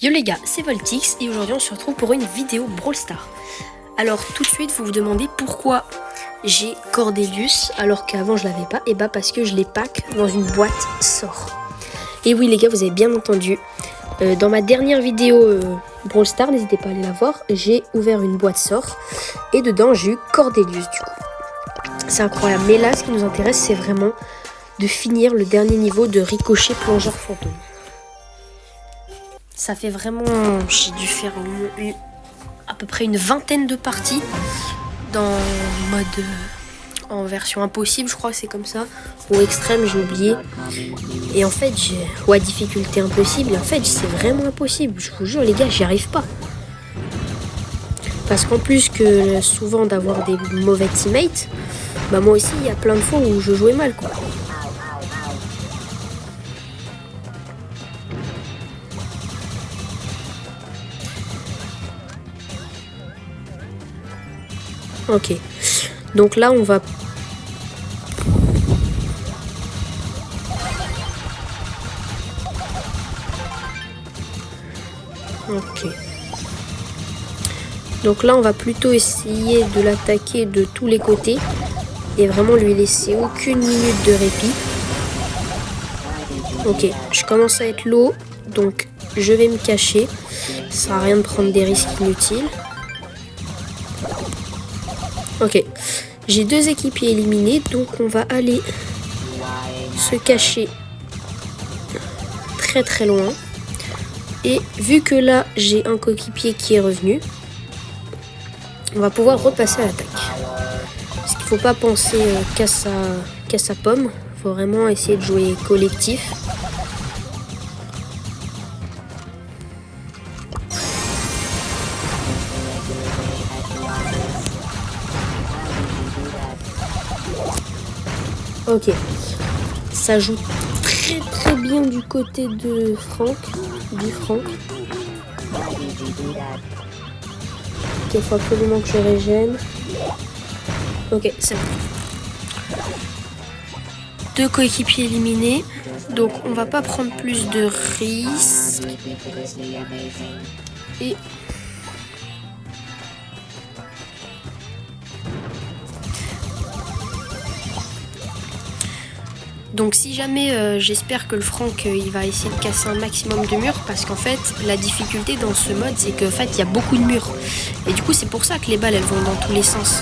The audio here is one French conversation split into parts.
Yo les gars, c'est Voltix et aujourd'hui on se retrouve pour une vidéo Brawl Stars. Alors tout de suite vous vous demandez pourquoi j'ai Cordelius alors qu'avant je l'avais pas. Et bah parce que je les pack dans une boîte sort. Et oui les gars, vous avez bien entendu, dans ma dernière vidéo Brawl Stars, n'hésitez pas à aller la voir, j'ai ouvert une boîte sort et dedans j'ai eu Cordelius du coup. C'est incroyable, mais là ce qui nous intéresse c'est vraiment de finir le dernier niveau de Ricochet Plongeur Fantôme. Ça fait vraiment... J'ai dû faire à peu près une vingtaine de parties dans mode... en version impossible, je crois que c'est comme ça. Ou extrême, j'ai oublié. Et en fait, ou à difficulté impossible. Et en fait, c'est vraiment impossible. Je vous jure, les gars, j'y arrive pas. Parce qu'en plus que souvent d'avoir des mauvais teammates, bah moi aussi, il y a plein de fois où je jouais mal, quoi. Ok, donc là on va... Ok. Donc là on va plutôt essayer de l'attaquer de tous les côtés et vraiment lui laisser aucune minute de répit. Ok, je commence à être low, donc je vais me cacher. Ça sert à rien de prendre des risques inutiles. Ok, j'ai deux équipiers éliminés, donc on va aller se cacher très très loin. Et vu que là j'ai un coéquipier qui est revenu, on va pouvoir repasser à l'attaque. Parce qu'il ne faut pas penser qu'à sa pomme, il faut vraiment essayer de jouer collectif. Ok, ça joue très très bien du côté de Franck, Ok, il faut absolument que je régène. Ok, c'est bon. Deux coéquipiers éliminés, donc on va pas prendre plus de risques. Et... Donc si jamais, j'espère que le Franck il va essayer de casser un maximum de murs, parce qu'en fait la difficulté dans ce mode c'est qu'en fait il y a beaucoup de murs. Et du coup c'est pour ça que les balles elles vont dans tous les sens.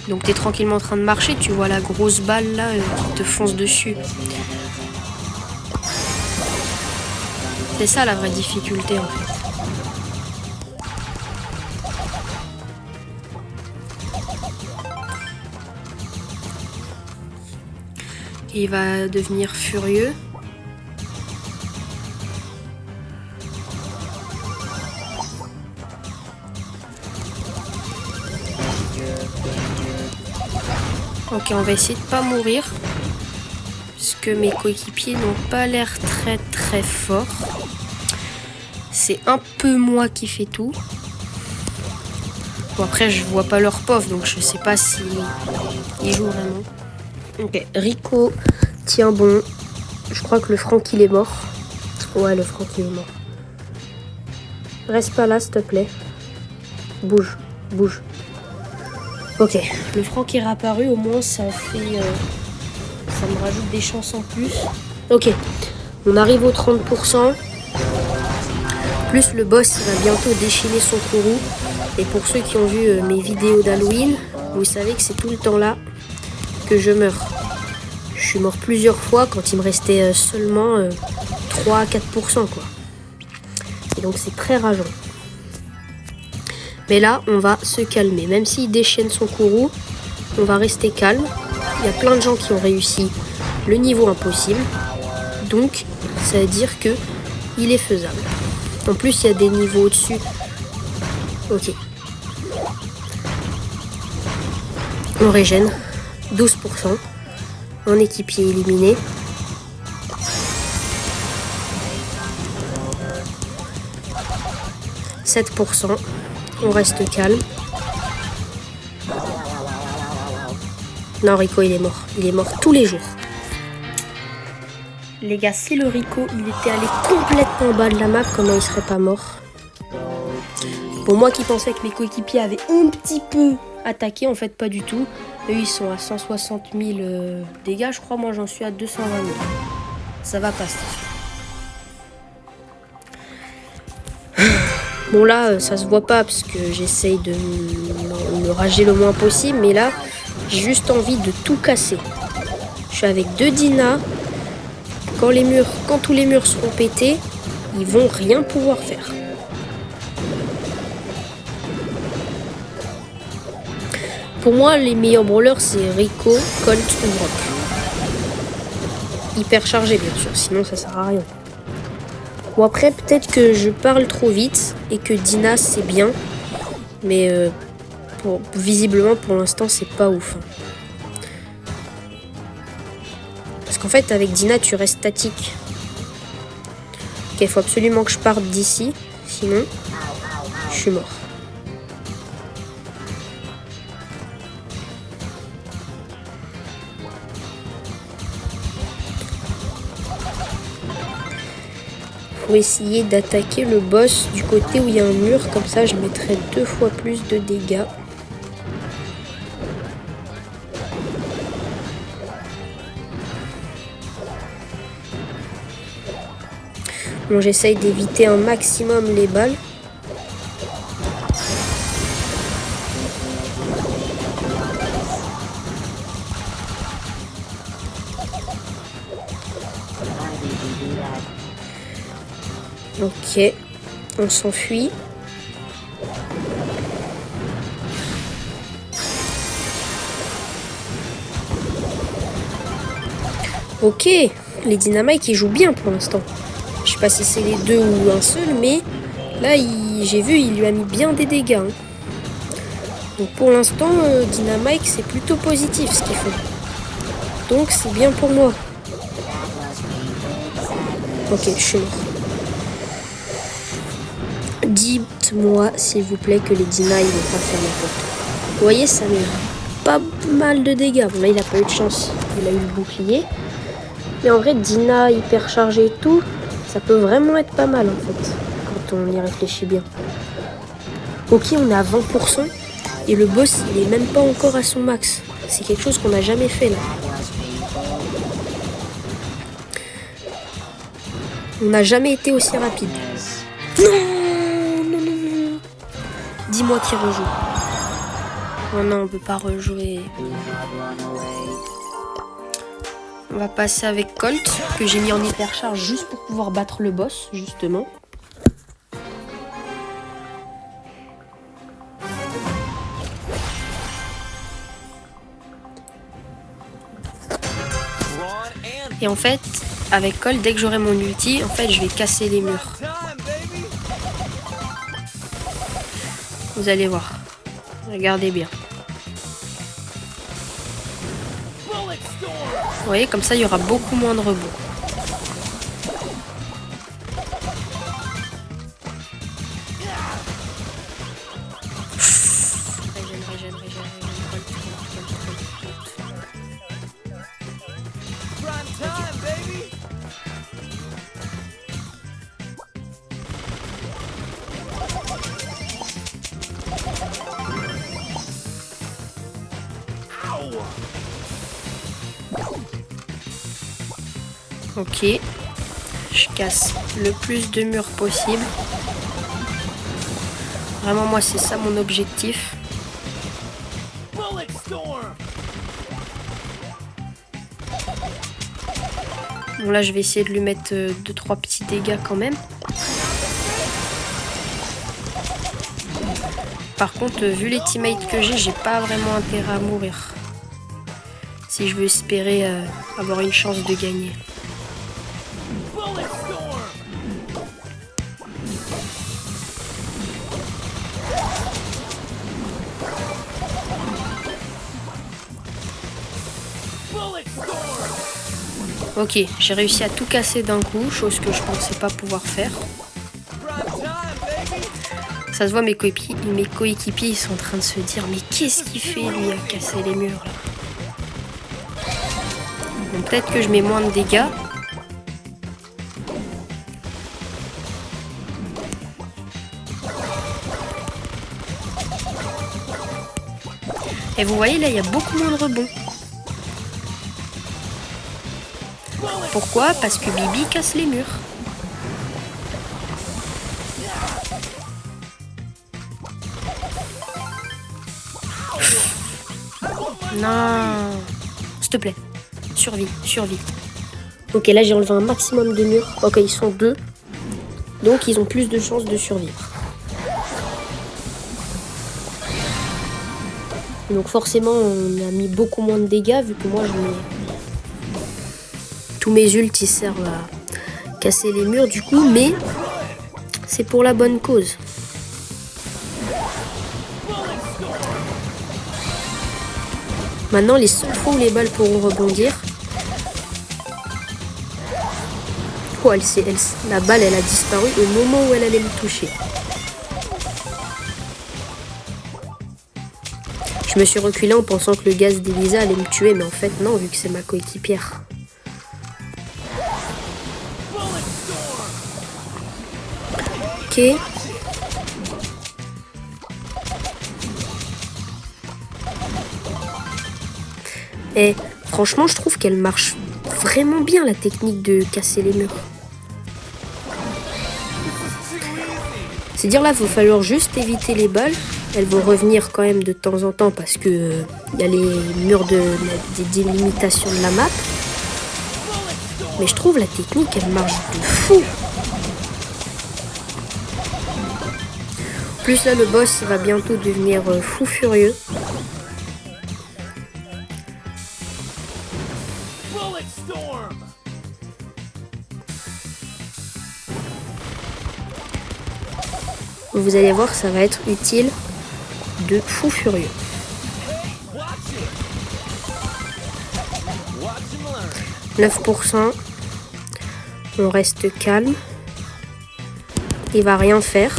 Donc t'es tranquillement en train de marcher, tu vois la grosse balle là qui te fonce dessus. C'est ça la vraie difficulté en fait. Il va devenir furieux. Ok, on va essayer de pas mourir. Parce que mes coéquipiers n'ont pas l'air très très forts. C'est un peu moi qui fais tout. Bon après je vois pas leur POV, donc je sais pas si ils jouent vraiment. Ok, Rico tient bon. Je crois que le Franck il est mort. Ouais, le Franck il est mort. Reste pas là s'il te plaît. Bouge, bouge. Ok, le Franck est réapparu, au moins ça fait... ça me rajoute des chances en plus. Ok, on arrive aux 30%. Plus le boss il va bientôt déchaîner son courroux. Et pour ceux qui ont vu mes vidéos d'Halloween, vous savez que c'est tout le temps là que je meurs. Je suis mort plusieurs fois quand il me restait seulement 3 à 4% quoi. Et donc c'est très rageant. Mais là on va se calmer. Même s'il déchaîne son courroux, on va rester calme. Il y a plein de gens qui ont réussi le niveau impossible. Donc ça veut dire que il est faisable. En plus il y a des niveaux au-dessus. Ok. On régène. 12%. Un équipier éliminé. « 7%. On reste calme. Non, Rico, il est mort. Il est mort tous les jours. Les gars, si le Rico il était allé complètement en bas de la map, comment il serait pas mort? Pour moi qui pensais que mes coéquipiers avaient un petit peu attaqué, en fait pas du tout. Eux ils sont à 160 000 dégâts, je crois. Moi j'en suis à 220 000. Ça va passer. Bon là ça se voit pas parce que j'essaye de me rager le moins possible. Mais là j'ai juste envie de tout casser. Je suis avec 2 Dina. Quand tous les murs seront pétés, ils vont rien pouvoir faire. Pour moi, les meilleurs brawlers, c'est Rico, Colt ou Brock. Hyper chargé, bien sûr, sinon ça sert à rien. Ou après, peut-être que je parle trop vite et que Dina, c'est bien. Mais visiblement, pour l'instant, c'est pas ouf. Parce qu'en fait, avec Dina, tu restes statique. Ok, il faut absolument que je parte d'ici. Sinon, je suis mort. Pour essayer d'attaquer le boss du côté où il y a un mur, comme ça je mettrai 2 fois plus de dégâts. Bon, j'essaye d'éviter un maximum les balles. Ok, on s'enfuit. Ok, les dynamites ils jouent bien pour l'instant. Je sais pas si c'est les 2 ou un seul, mais là j'ai vu il lui a mis bien des dégâts. Hein. Donc pour l'instant, Dynamite c'est plutôt positif ce qu'il fait. Donc c'est bien pour moi. Ok, je suis mort. Dites-moi s'il vous plaît que les Dina ils vont pas faire n'importe quoi. Vous voyez, ça met pas mal de dégâts. Bon là il a pas eu de chance, il a eu le bouclier. Mais en vrai Dina hyper chargé et tout, ça peut vraiment être pas mal en fait, quand on y réfléchit bien. Ok, on est à 20% et le boss il est même pas encore à son max. C'est quelque chose qu'on n'a jamais fait là. On n'a jamais été aussi rapide. Non. Dis-moi qui rejoue. Oh non, on peut pas rejouer. On va passer avec Colt, que j'ai mis en hypercharge juste pour pouvoir battre le boss, justement. Et en fait, avec Colt, dès que j'aurai mon ulti, en fait, je vais casser les murs. Vous allez voir. Regardez bien. Vous voyez, comme ça, il y aura beaucoup moins de rebonds. Ok, je casse le plus de murs possible. Vraiment, moi, c'est ça mon objectif. Bon, là, je vais essayer de lui mettre 2-3 petits dégâts quand même. Par contre, vu les teammates que j'ai pas vraiment intérêt à mourir. Si je veux espérer avoir une chance de gagner. Ok, j'ai réussi à tout casser d'un coup, chose que je pensais pas pouvoir faire. Ça se voit, mes coéquipiers ils sont en train de se dire mais qu'est-ce qu'il fait lui à casser les murs là. Bon, peut-être que je mets moins de dégâts, Et vous voyez là, il y a beaucoup moins de rebonds. Pourquoi? Parce que Bibi casse les murs. Non. S'il te plaît. Survie, survie. Ok, là j'ai enlevé un maximum de murs. Ok, ils sont 2. Donc ils ont plus de chances de survivre. Donc forcément on a mis beaucoup moins de dégâts vu que moi je mets... Tous mes ults ils servent à casser les murs du coup, mais c'est pour la bonne cause. Maintenant les seules fois où les balles pourront rebondir. Oh, la balle elle a disparu au moment où elle allait me toucher. Je me suis reculé en pensant que le gaz d'Elisa allait me tuer, mais en fait non, vu que c'est ma coéquipière. Ok. Et franchement, je trouve qu'elle marche vraiment bien, la technique de casser les murs. C'est dire là, il va falloir juste éviter les balles. Elles vont revenir quand même de temps en temps parce que y a les murs des délimitations de la map. Mais je trouve la technique, elle marche de fou. En plus là, le boss va bientôt devenir fou furieux. Vous allez voir, ça va être utile de fou furieux. « 9%. On reste calme. Il va rien faire.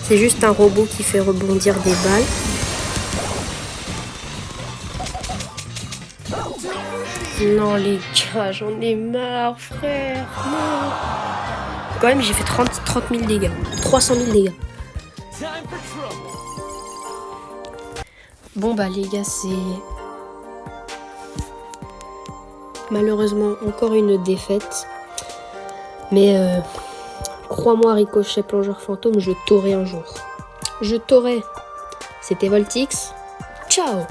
C'est juste un robot qui fait rebondir des balles. Non les gars, j'en ai marre frère. Non. Quand même j'ai fait 30 000 dégâts. 300 000 dégâts. Bon bah les gars, c'est malheureusement encore une défaite. Mais crois-moi Ricochet plongeur fantôme, je t'aurai un jour. Je t'aurai. C'était Voltix. Ciao.